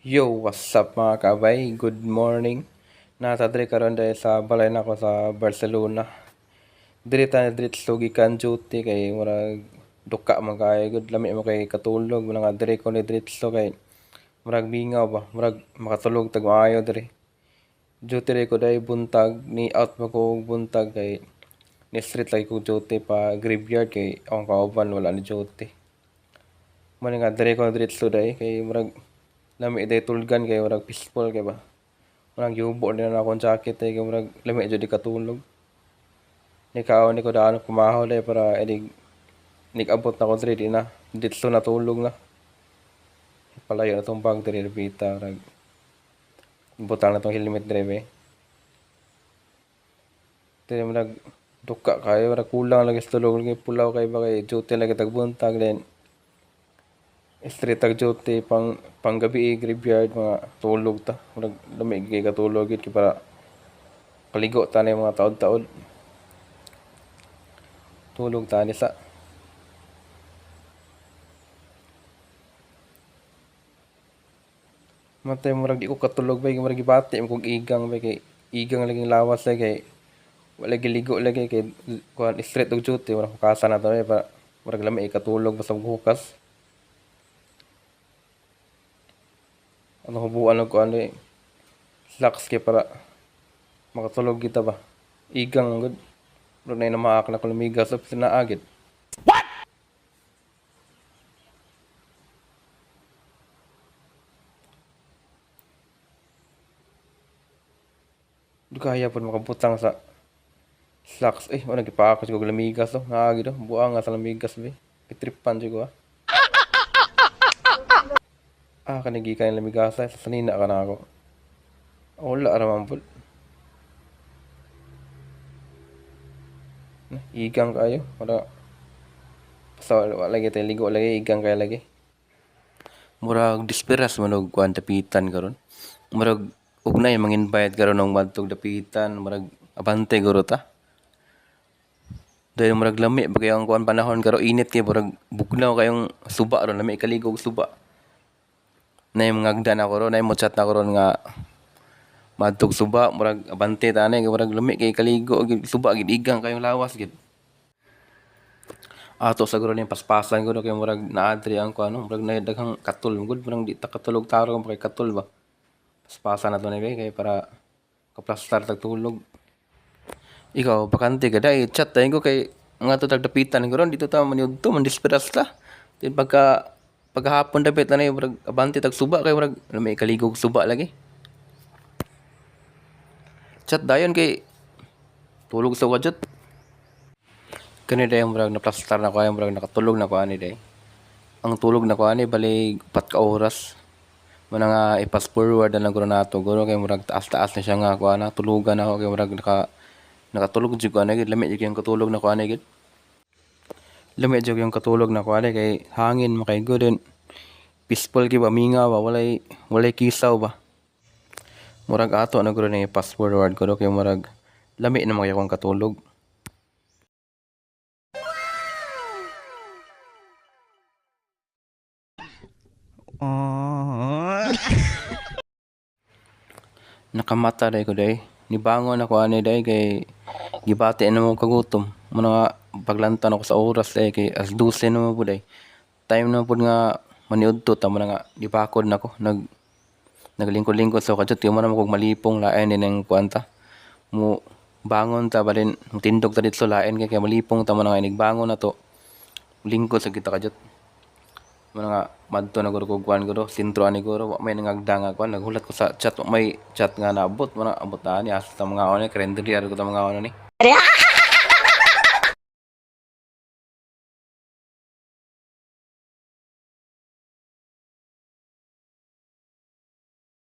Yo, what's up mga kabay? Good morning. Natadre karon dahil sa balay na ko sa Barcelona. Diri gikan duty kay murag duka man kay good lami mo kay katulog mga dire ko ni diretso kay murag mingaw ba murag makatulog tag maayo dire. Duty re ko dahil buntag ni out mo ko buntag kay ni street lagi ko duty pa graveyard kay ang kauban wala ni duty. Man nga dire ko diretso dahil kay murag lami day tulgan kay murag peaceful kay ba. Murag yubo din na akong jacket kay murag lami jud di katulog. Ni kaon ni ko daan kumahaw dai para edig nig-abot na ko diri di na ditso natulog na. Palayo na tong bag diri bita rag butang na tong helmet diri be. Diri murag duka kayo murag kulang lagi sa tulog lagi pulaw kay ba kay duty lagi tagbuntag then street tag duty pang gabi graveyard mga tulog ta murag lami kay katulog gid kay para paligo ta ni mga taod-taod. Tulog ta ni sa matay murag di ko katulog bay murag gibati mo kog igang bay kay igang laging lawas lagi kay wala giligo lagi kay kuan straight og duty murag hukasan na to pa murag lami katulog basta hukas. Ano hubuan og kuan slacks kay para makatulog kita ba. Igang gud. Murag na namaak na ko lumigas sa pinaagit. Di kaya po makabutang sa slacks. Wala gipaako siguro lamigas to. Naagi to. Buang nga sa lamigas be. Pitripan siguro ah. Kanigi kayo lamigas sa sanina ka na ako. Wala raman po. Igang kayo. Wala. Basta wala lagi tayo ligo lagi. Igang kayo lagi. Murag disperas manog kuan tapitan karon. Murag ugnay mang-invite karon ng madtog dapitan. Murag abante guro ta. Dahil murag lami bagay ang kuan panahon karo init kay murag bugnaw kayong suba ron lami kaligog suba. Nay mga agdan ako ron nay mo chat ako ron nga madtog suba murag abante ta nay murag lami kay kaligo gid suba gid igang kayong lawas gid. Ato sa guro ni paspasan guro kay murag naadri ang kuan murag nay daghang katul gud murag di ta katulog taro kay katul ba. Paspasan na to ni kay para kaplastar tag tulog. Ikaw bakante ka dai chat tayo ko kay nga to tagdapitan ko ron dito ta man yudto man disperas ta. Then paghapon dapit na murag abante tag suba kay murag may kaligog suba lagi. Chat dayon kay tulog sa wadjot. Kani day murag naplastar na ko ay murag nakatulog na ko ani day. Ang tulog na ko ani bali 4 ka oras. Muna nga i-pass forward na lang ko nato guro kay murag taas-taas na siya nga ko ana tulugan ako kay murag nakatulog jud ko ana gid lami jud yung katulog na ko ana gid. Lami jud yung katulog na ko ana kay hangin makay good and peaceful kay ba mingaw ba walay kisaw ba. Murag ato na guro ni pass forward ko kay murag lami na makay akong katulog. Nakamata day ko day. Nibangon ako ani day kay gibati na mo kagutom. Muna nga paglantan ako sa oras day kay as 12 na mo day. Time na pud nga maniudto ta mo nga gipakod nako naglingkod-lingkod sa kadto mo na mo kog malipong lain din ang kuanta. Mo bangon ta balin tindog ta dito lain kay malipong ta mo nga bangon na to. Lingkod sa kita kadto. Mo nga madto na guro kog kuan guro sintro ani guro may nangagda nga kuan naghulat ko sa chat may chat nga naabot mo na abot ani asa ta mga ono kalendar ko ta mga ono ni